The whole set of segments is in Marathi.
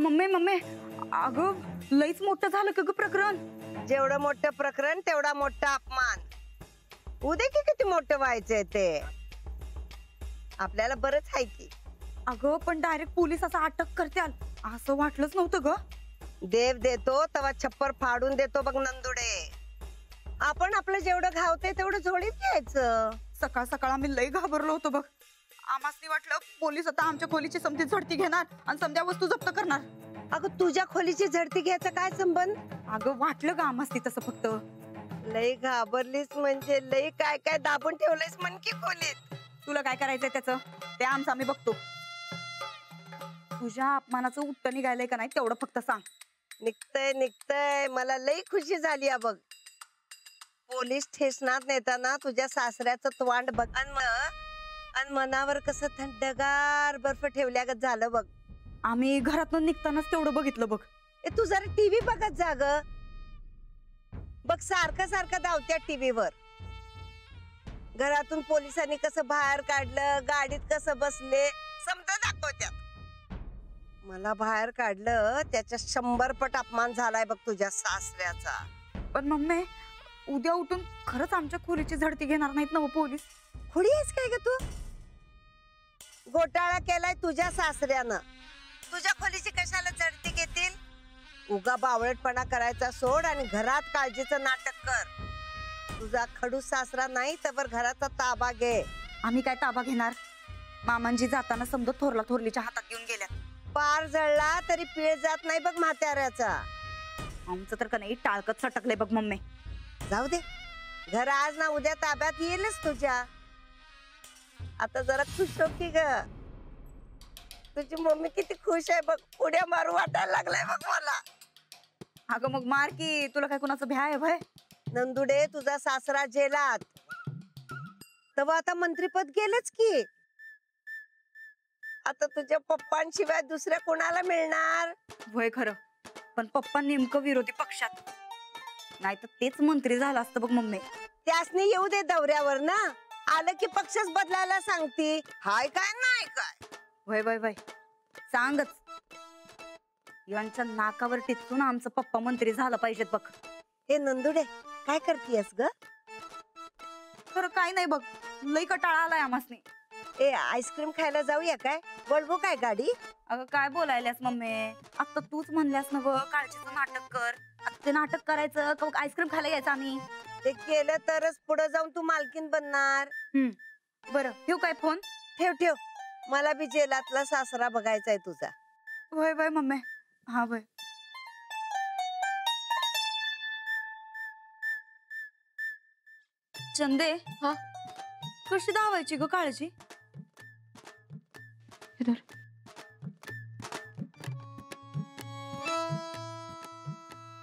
मम्मी मम्मी अगं लईच मोठं झालं का ग प्रकरण? जेवढं मोठं प्रकरण तेवढा मोठा अपमान. उद्या की किती मोठं व्हायचंय ते आपल्याला बरंच आहे की. अगं पण डायरेक्ट पोलीस असं अटक करत्याल असं वाटलंच नव्हतं ग. देव देतो तेव्हा छप्पर फाडून देतो बघ नंदुडे. आपण आपलं जेवढं घावते तेवढं झोडीत घ्यायचं. सकाळ सकाळ आम्ही लई घाबरलो होतो बघ. आम्हासनी वाटलं पोलीस आता आमच्या खोलीची समती झडती घेणार आणि समध्या वस्तू जप्त करणार. अगं तुझ्या खोलीची झडती घ्यायचा काय संबंध? अगं वाटलं का आम्हासनी तसं फक्त. लई घाबरलीस म्हणजे लई काय काय दाबून ठेवलंयस मन की खोलीत. तुला काय करायचंय त्याचं ते आमचं आम्ही बघतो. तुझ्या अपमानाचं उत्तर निघायलंय का नाही तेवढं फक्त सांग. निघतय निघतय मला लई खुशी झाली आहे बघ. पोलीस स्टेशनात नेताना तुझ्या सासऱ्याचं तोंड बघ आणि मनावर कसं थंडगार बर्फ ठेवल्यागत झालं बघ. आम्ही घरातून निघतानाच तेवढं बघितलं बघ. तू जरा टीव्ही बघत जा ग. बघ सारखं सारखं धावत्या टीव्हीवर. घरातून पोलिसांनी कसं बाहेर काढलं, गाडीत कसं बसले समजा दाखवत्यात. मला बाहेर काढलं त्याच्या 100 पट अपमान झालाय बघ तुझ्या सासऱ्याचा. पण मम्मी उद्या उठून खरंच आमच्या खोलीची झडती घेणार नाहीत ना हो पोलीस? खुडी आहेस काय ग तू? घोटाळा केलाय तुझ्या सासऱ्यानं. तुझ्या खोलीची कशाला झडती घेतील? उगा बावळटपणा करायचा सोड आणि घरात काळजीचं नाटक कर. तुझा खडूस सासरा नाही तर घराचा ताबा घे. आम्ही काय ताबा घेणार? मामांजी जाताना समजा थोरला थोरलीच्या हातात घेऊन गेल्या. पार जळला तरी पीळ जात नाही बघ म्हाताऱ्याचा. आमचं तर का नाही टाळकत सटकलंय बघ मम्मी. जाऊ दे घर आज ना उद्या ताब्यात येईलच तुझ्या. आता जरा खुश हो की ग. तुझी मम्मी किती खुश आहे बघ. उड्या मारू वाटायला लागलाय बघ मला. अगं मग मार की. तुला काय कोणाचं भ्या आहे भय? नंदुडे तुझा सासरा जेलात तेव्हा आता मंत्रीपद गेलंच की. आता तुझ्या पप्पांशिवाय दुसऱ्या कोणाला मिळणार? भय खरं. पण पप्पा नेमकं विरोधी पक्षात. नाही तर तेच मंत्री झाला असतं बघ मम्मी. त्यासनी येऊ दे दौऱ्यावर ना. आलं की पक्षच बदलायला सांगती. हाय काय नाही काय? वय वय वय सांगच. यांच्या नाकावर टिचून आमचं पप्पा मंत्री झालं पाहिजेत बघ. हे नंदुडे काय करतीयस ग? खरं काय नाही बघ. लई कटाळा आलाय आम्हासनी. आईस्क्रीम खायला जाऊया काय? बोलवू काय गाडी? अगं काय बोलायल्यास मम्मी? आता तूच म्हणल्यास ना ग काळजीचं नाटक कर. आता ते नाटक करायचं का आईस्क्रीम खायला यायचं आम्ही? ते केलं तरच पुढे जाऊन तू मालकीन बनणार. बरं ठेवू काय फोन? ठेव ठेव. मला बी जेलातला सासरा बघायचाय तुझा. वय वय मम्मी. हा वय. चंदे हा कशी धावायची ग काळजी?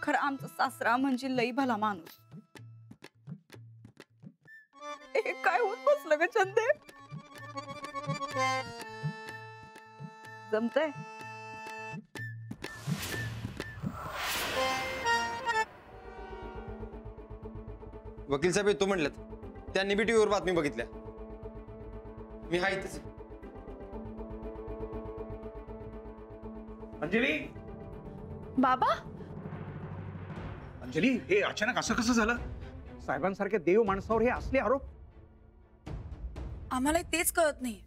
खरं आमचा सासरा म्हणजे लई भला माणूस. काय होत बसलं ग चंदे? जमतंय? वकील साहेब येतो म्हणलेत. त्यांनी बी टीव्हीवर बातमी बघितल्या. मी हाय इथेच. अंजली. बाबा अंजली हे अचानक असं कसं झालं? साहेबांसारख्या देव माणसावर हे असले आरोप? आम्हाला तेच कळत नाही.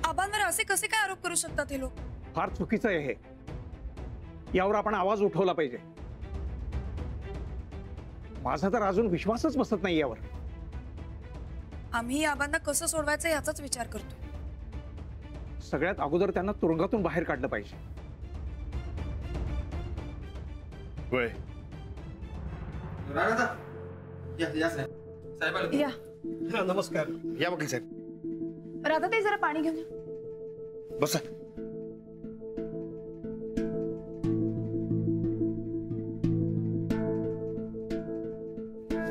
आबांवर असे कसे काय आरोप करू शकतात हे लोक? फार चुकीचं आहे हे. यावर आपण आवाज उठवला पाहिजे. माझा तर अजून विश्वासच बसत नाही यावर. आम्ही आबांना कसं सोडवायचं याचाच विचार करतो. सगळ्यात अगोदर त्यांना तुरुंगातून बाहेर काढलं पाहिजे. वय साहेब या नमस्कार. या वकील साहेब. राधा ताई जरा पाणी घेऊन या. बसा.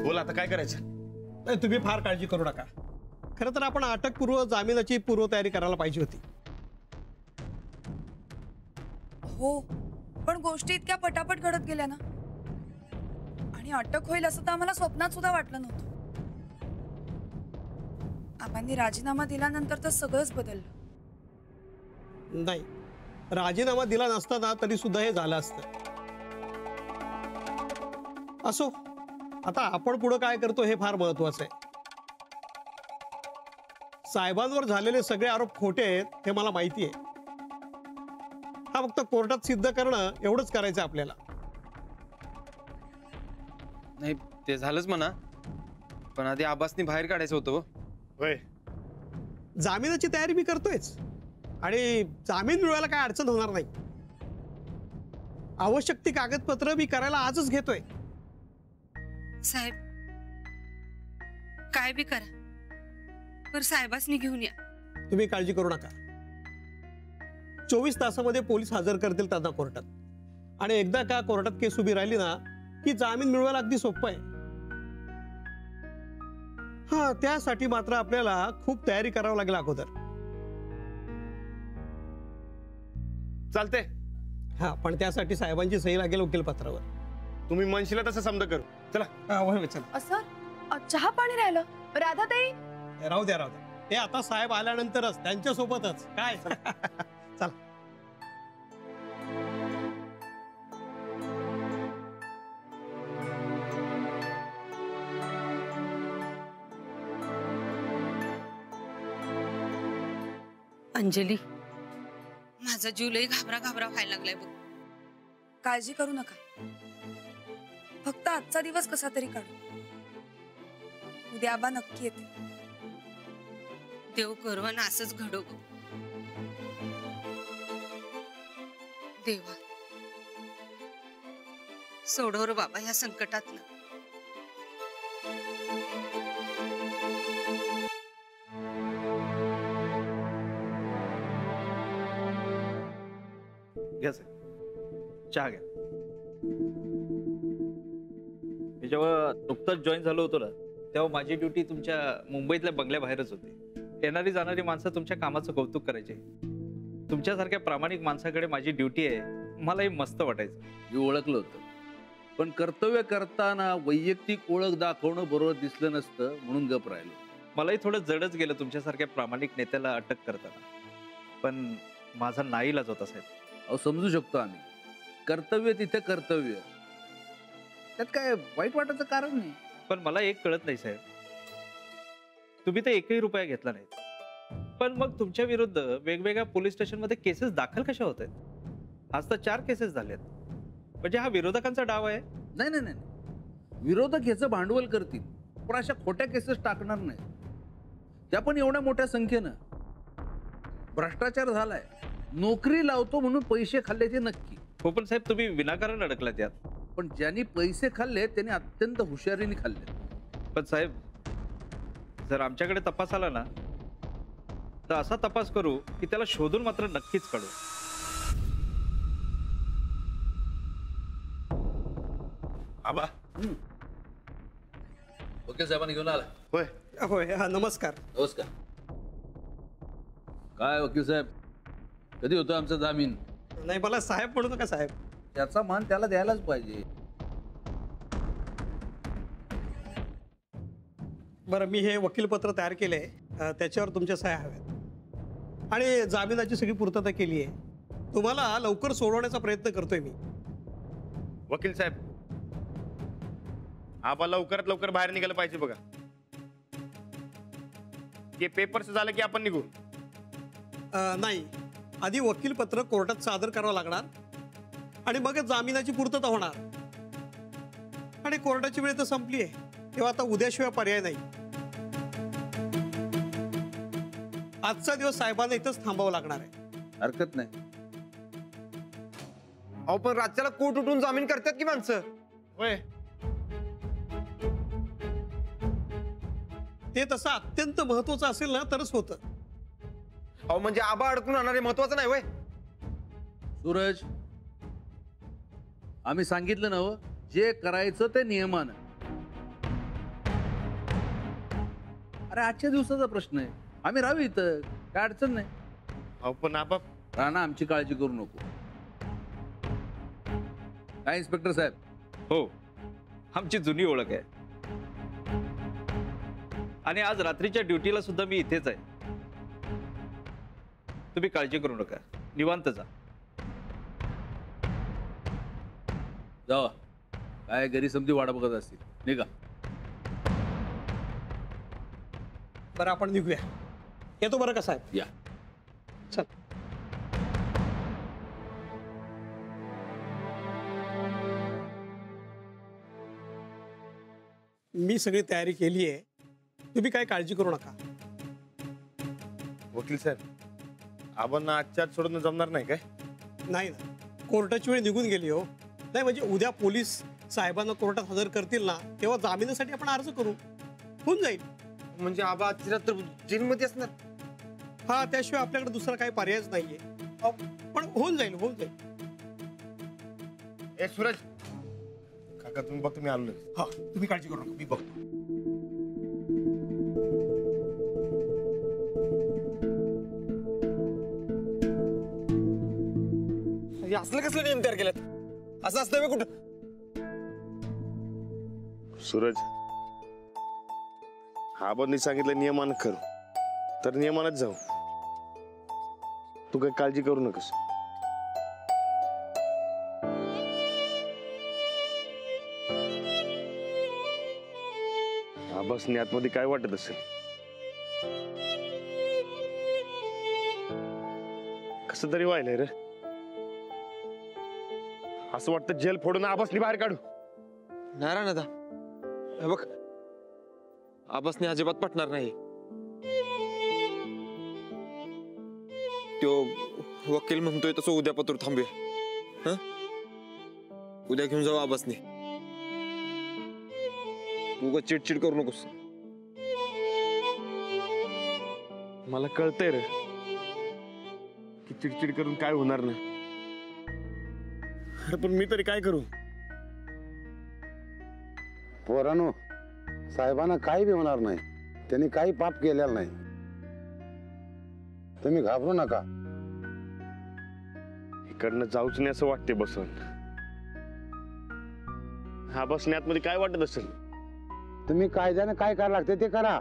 बोला आता काय करायचं? तुम्ही फार काळजी करू नका. खरं तर आपण अटकपूर्व जामिनाची पूर्वतयारी करायला पाहिजे होती. हो पण गोष्टी इतक्या पटापट घडत गेल्या ना. आणि अटक होईल असं तर आम्हाला स्वप्नात सुद्धा वाटलं नव्हतं. आबांनी राजीनामा दिल्यानंतर तर सगळंच बदललं. नाही राजीनामा दिला नसता ना तरी सुद्धा हे झालं असतं. असो, आता आपण पुढे काय करतो हे फार महत्वाचं आहे. साहेबांवर झालेले सगळे आरोप खोटे आहेत हे मला माहिती आहे. हा फक्त कोर्टात सिद्ध करणं एवढंच करायचं आपल्याला. नाही ते झालंच म्हणा, पण आधी आबासनी बाहेर काढायचं होतं हो. होय, जामिनाची तयारी मी करतोयच आणि जामीन मिळवायला काय अडचण होणार नाही. आवश्यक ती कागदपत्र मी करायला आजच घेतोय. साहेब काय बी करा, पर साहेबासनी घेऊन या. तुम्ही काळजी करू नका. 24 तासामध्ये पोलीस हजर करतील त्यांना कोर्टात. आणि एकदा का कोर्टात केस उभी राहिली ना की जामीन मिळवायला अगदी सोपं आहे. हा, त्यासाठी मात्र आपल्याला खूप तयारी करावी लागेल अगोदर. चालते. हा, पण त्यासाठी साहेबांची सही लागेल वकीलपत्रावर. तुम्ही म्हणशील तसं समजा करू. चला. चला, सर चहा पाणी राहिलं. राधाताई राहू द्या राहू द्या. ते आता साहेब आल्यानंतरच त्यांच्या सोबतच काय. चला. अंजली, माझा जीव लई घाबरा घाबरा व्हायला लागलाय बघ. काळजी करू नका, फक्त आजचा दिवस कसा तरी काढू. उद्या आबा नक्की येते. देव करवण असंच घडो बघ. देवा सोडव रे बाबा ह्या संकटातनं. घ्या साहेब, चहा घ्या. मी जेव्हा नुकतंच जॉईन झालो होतो ना तेव्हा माझी ड्युटी तुमच्या मुंबईतल्या बंगल्याबाहेरच होती. येणारी जाणारी माणसं तुमच्या कामाचं कौतुक करायचे. तुमच्यासारख्या प्रामाणिक माणसाकडे माझी ड्युटी आहे, मलाही मस्त वाटायचं. मी ओळखलं होतं, पण कर्तव्य करताना वैयक्तिक ओळख दाखवणं बरोबर दिसलं नसतं म्हणून गप राहिलो. मलाही थोडं जडच गेलं तुमच्यासारख्या प्रामाणिक नेत्याला अटक करताना, पण माझा नाईलाज होता साहेब. अहो समजू शकतो आम्ही, कर्तव्य तिथे कर्तव्य, त्यात काय वाईट वाटायचं कारण नाही. पण मला एक कळत नाही साहेब, तुम्ही तर एकही रुपया घेतला नाही, पण मग तुमच्या विरुद्ध वेगवेगळ्या पोलीस स्टेशनमध्ये केसेस दाखल कशा होत आहेत? आज तर 4 केसेस झाल्यात. म्हणजे हा विरोधकांचा डाव आहे? नाही नाही नाही, विरोधक ह्याचं भांडवल करतील, पण अशा खोट्या केसेस टाकणार नाही. त्या पण एवढ्या मोठ्या संख्येनं. भ्रष्टाचार झालाय, नोकरी लावतो म्हणून पैसे खाल्ले ते नक्की. हो, पण साहेब तुम्ही विनाकारण अडकला त्यात. पण ज्यांनी पैसे खाल्ले त्यांनी अत्यंत हुशारीने खाल्ले. पण साहेब जर आमच्याकडे तपास आला ना तर असा तपास करू की त्याला शोधून मात्र नक्कीच काढू. आबा. वकील साहेबांनी घेऊन आला. होय होय. हा, नमस्कार. नमस्कार. काय वकील साहेब, कधी होतं आमचं जामीन? नाही, मला साहेब म्हणू नका साहेब. त्याचा मान त्याला द्यायलाच पाहिजे. बरं, मी हे वकीलपत्र तयार केले, त्याच्यावर तुमच्या सह्या हव्यात आणि जामिनाची सगळी पूर्तता केली आहे. तुम्हाला लवकर सोडवण्याचा प्रयत्न करतोय मी. वकील साहेब, आबा लवकरात लवकर बाहेर निघालं पाहिजे बघा. हे पेपर्स झालं की आपण निघू. नाही, आधी वकीलपत्र कोर्टात सादर करावं लागणार आणि मगच जामिनाची पूर्तता होणार. आणि कोर्टाची वेळ तर संपली आहे, तेव्हा आता उद्याशिवाय पर्याय नाही. आजचा दिवस साहेबांना इथंच थांबावं लागणार आहे. हरकत नाही. अहो पण राज्याला कोर्ट उठून जामीन करतात की माणसं. होय, ते तसं अत्यंत महत्वाचं असेल ना तरच होतं. अहो म्हणजे आबा अडकून राहणारे महत्वाचं नाही वय. सूरज, आम्ही सांगितलं ना, जे करायचं ते नियमानं. अरे आजच्या दिवसाचा प्रश्न आहे, आम्ही राहू इथं, काय अडचण नाही. अहो पण आबा. राणा, आमची काळजी करू नको. काय इन्स्पेक्टर साहेब? हो, आमची जुनी ओळख आहे आणि आज रात्रीच्या ड्युटीला सुद्धा मी इथेच आहे. तुम्ही काळजी करू नका, निवांत जा. जावा, काय घरी समधी वाडा बघत असतील. निघा. बरं आपण निघूया. येतो बरं का साहेब. या. चल. मी सगळी तयारी केली आहे, तुम्ही काय काळजी करू नका. वकील साहेब आबांना आजच्या आज सोडून जमणार नाही काय? नाही ना, कोर्टाची वेळ निघून गेली हो. नाही म्हणजे उद्या पोलीस साहेबांना कोर्टात हजर करतील ना, तेव्हा जामिनासाठी आपण अर्ज करू, होऊन जाईल. म्हणजे आबा आजची रात्र जेलमध्ये असणार? हा, त्याशिवाय आपल्याकडे दुसरा काही पर्यायच नाहीये. पण होऊन जाईल, होऊन जाईल. ए सूरज काका तुम्ही बघ, तुम्ही आलो. हा, तुम्ही काळजी करू नका, मी बघतो. हे असलं कसलं नियम तयार केलेत? असं असतं कुठं? सूरज आबांनी सांगितलं नियमानं कर, तर नियमानच जाऊ. तू काही काळजी करू नकोस. आबासनी आतमध्ये काय वाटत असेल? कसं तरी व्हायलंय रे. असं वाटतं जेल फोडून आबासनी बाहेर काढू. नारायण दादा, हे बघ, आबासने अजिबात पटणार नाही. तो वकील म्हणतोय तसं उद्या पत्र थांबूया. उद्या घेऊन जाऊ आबासने. तू चिडचिड करू नकोस. मला कळतंय रे की चिडचिड करून काय होणार नाही. अरे पण मी तरी काय करू? पोरानो, साहेबांना काही बी होणार नाही. त्यांनी काही पाप केलेलं नाही. तुम्ही घाबरू नका. इकडनं जाऊच नाही असं वाटते बसून. हा बसने आतमध्ये काय वाटत असेल? तुम्ही कायद्याने काय करायला लागते ते करा.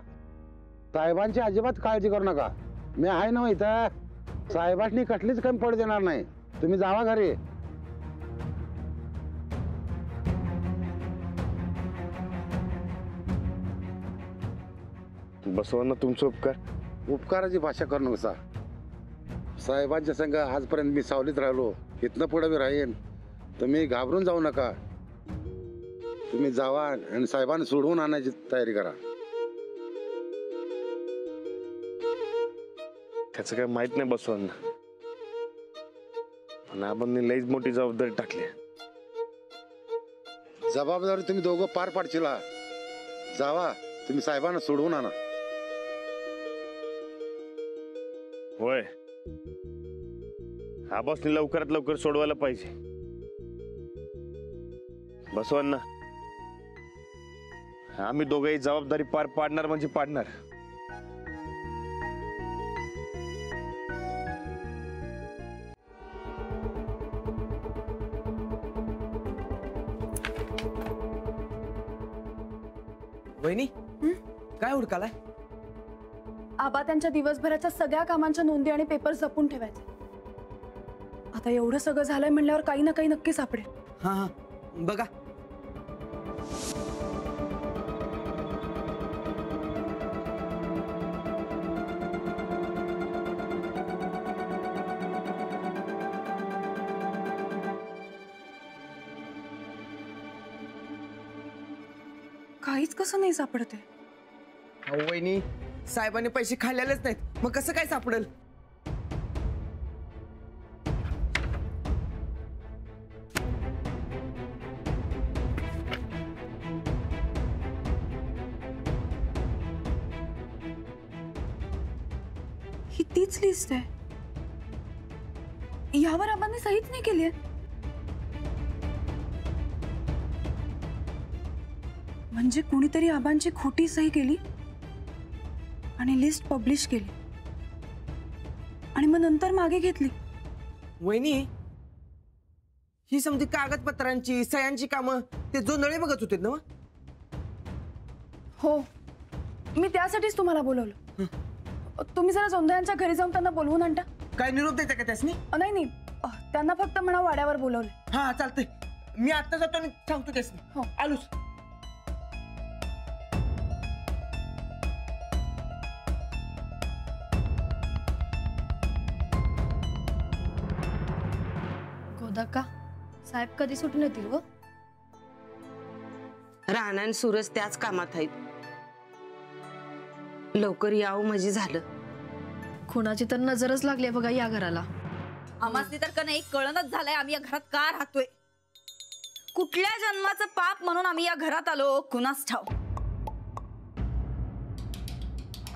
साहेबांची अजिबात काळजी करू नका. मी आहे ना इथं. साहेबांनी कसलीच कमी पडू देणार नाही. तुम्ही जावा घरी. बसवांना तुमचं उपकार. उपकाराची भाषा करू नका. साहेबांच्या संग आजपर्यंत मी सावलीत राहिलो, इथनं पुढे मी राहीन. तुम्ही घाबरून जाऊ नका. तुम्ही जावा आणि साहेबांना सोडवून आणायची तयारी करा. त्याचं काय माहित नाही बसवांना, पण आपण लईच मोठी जबाबदारी टाकली. जबाबदारी तुम्ही दोघं पार पाडशीला. जावा, तुम्ही साहेबांना सोडवून आणा. होय, हा बसने लवकरात लवकर सोडवायला पाहिजे. बसवांना आम्ही दोघंही जबाबदारी पार पाडणार म्हणजे पाडणार. वहिनी काय हुडकालाय? आबा त्यांच्या दिवसभराच्या सगळ्या कामांच्या नोंदी आणि पेपर जपून ठेवायचे. आता एवढं सगळं झालंय म्हणल्यावर काही ना काही नक्की सापडेल. हा हा, बघा. काहीच कसं नाही सापडते. अहो वहिनी, साहेबांनी पैसे खाल्लेलेच नाहीत, मग कसं काय सापडेल? ही तीच लिस्ट आहे. यावर आबांनी सहीच नाही केली आहे. म्हणजे कुणीतरी आबांची खोटी सही केली आणि लिस्ट पब्लिश केली आणि मग नंतर मागे घेतली. वहिनी, ही समजी कागदपत्रांची सह्यांची कामं ते जो नळे बघत होते ना? हो, मी त्यासाठीच तुम्हाला बोलवलं. तुम्ही जरा जोंधळ्यांच्या घरी जाऊन त्यांना बोलवून आणता. काय निरोप द्यायचा का त्यासनी? नाही, त्यांना फक्त म्हणा वाड्यावर बोलवले. हा चालतंय, मी आता जातो आणि सांगतो त्यासनी. हो. आलोच. गोदाका साहेब कधी सुटून येतील व? राणा आणि सूरज त्याच कामात आहेत. लवकर यावं म्हणजे झालं. खुणाची तर नजरच लागली बघा या घराला. आम्हासनी तर का नाही कळणच झालंय आम्ही या घरात का राहतोय. कुठल्या जन्माचं पाप म्हणून आम्ही या घरात आलो कुणास ठाव.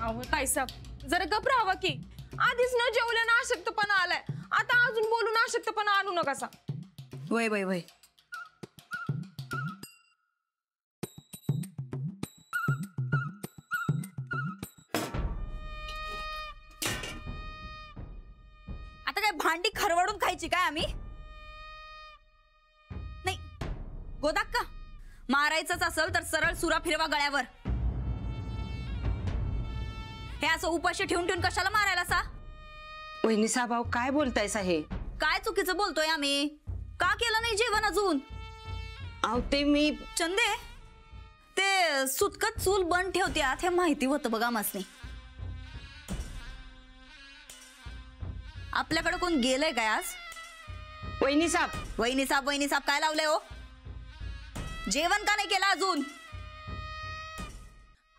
अहो ताईसाहेब जरा गप राहावा की. आधीच न जेवल्यानं अशक्तपणा आलाय, आता अजून बोलून अशक्तपणा आणू नका. वय वय वय. आता काय भांडी खरवडून खायची काय आम्ही? नाही गोदाक्का, मारायचंच असेल तर सरळ सुरा फिरवा गळ्यावर. हे असं उपाशी ठेवून ठेवून कशाला मारायला सा? वहिनी साहेब काय बोलतायसा हे? काय चुकीचं बोलतोय आम्ही? का केलं नाही जेवण अजून? अहो ते मी चंदे, ते सुतकत चूल बंद ठेवत्यात हे माहिती होतं बघा मासनी. आपल्याकडे कोण गेलंय काय आज? वहिनी साहेब वहिनी साहेब काय लावलंय हो? जेवण का नाही केलं अजून?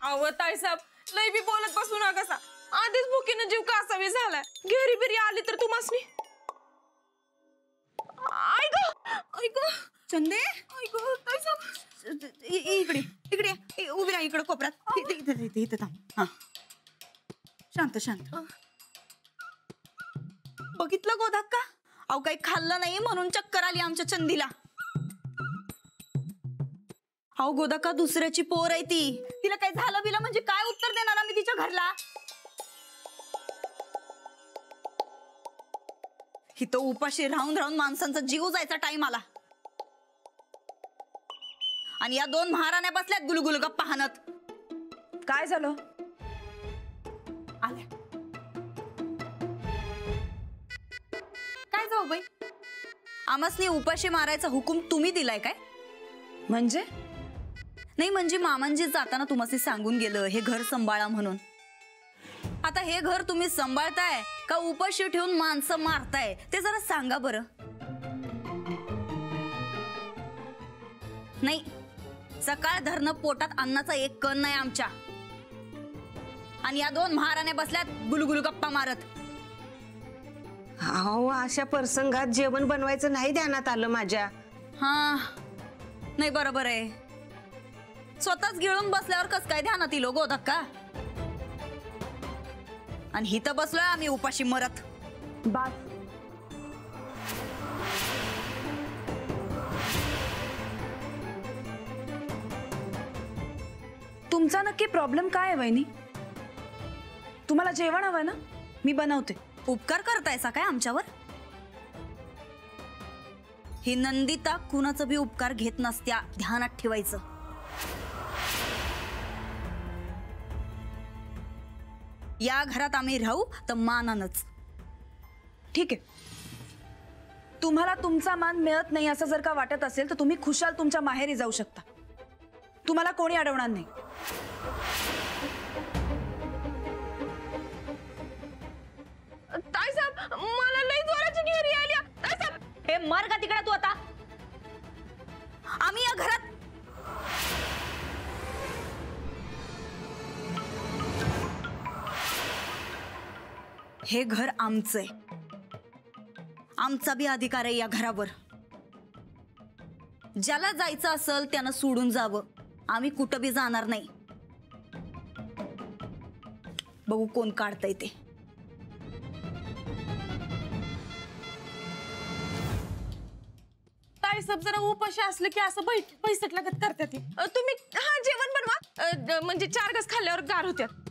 अहो ताईसाहेब लई बी बोलत बसू नका. आधीच भुकीनं जीव कासावी झालाय. घेरी बिरी आली तर तुम्हासनी. ऐक चंदे, ताईसाहेब इकडे इकडे उभी राहा, इकडे कोपऱ्यात. इथे थांब. हा शांत शांत. बघितलं गोदाक्का, अहो काही खाल्लं नाही म्हणून चक्कर आली आमच्या चंदीला. अहो गोदाक्का दुसऱ्याची पोर आहे ती, तिला काही झालं बिलं म्हणजे काय उत्तर देणार आम्ही तिच्या घरला? हिथं उपाशी राहून राहून माणसांचा जीव जायचा टाइम आला आणि या दोन महाराण्या बसल्यात गुलगुल गप्पा हाणत. काय झालं? आल्या काय जाऊ बाई, आमासनी उपाशी मारायचा हुकूम तुम्ही दिलाय काय? म्हणजे नाही म्हणजे मामांजी जाताना तुम्हाला सांगून गेलं हे घर सांभाळा म्हणून. आता हे घर तुम्ही सांभाळताय का उपाशी ठेवून माणसं मारताय ते जरा सांगा बरं. नाही सकाळ धरणं पोटात अन्नाचा एक कण नाही आमच्या, आणि या दोन महाराण्या बसल्यात गुलगुल गप्पा मारत. अहो अशा प्रसंगात जेवण बनवायचं नाही ध्यानात आलं माझ्या. हा नाही बरोबर आहे, स्वतःच गिळून बसल्यावर कस काय ध्यानात येईल गोदाक्का? आणि हिथं बसलोय आम्ही उपाशी मरत. बास. तुमचा नक्की प्रॉब्लेम काय आहे वहिनी? तुम्हाला जेवण हवं ना? मी बनवते. उपकार करतायसा काय आमच्यावर? ही नंदिता कुणाचं बी उपकार घेत नसत्या, ध्यानात ठेवायचं. या घरात आम्ही राहू तर मानानच. ठीक आहे, तुम्हाला तुमचा मान मिळत नाही असं जर का वाटत असेल तर तुम्ही खुशाल तुमच्या माहेरी जाऊ शकता. तुम्हाला कोणी अडवणार नाही. ताईसाहेब मला लई जोराची घेरी आली. ताईसाहेब हे मर का तिकडे तू आता? आम्ही या घरात हे घर आमचंय, आमचा बी अधिकार आहे या घरावर. ज्याला जायचं असेल त्यानं सोडून जावं, आम्ही कुठं बी जाणार नाही. बघू कोण काढतंय ते. ताईसाहेब जरा उपाशी असलं की असं बैसट लागत करतात. तुम्ही हा जेवण बनवा, म्हणजे 4 घास खाल्ल्यावर गार होत्यात.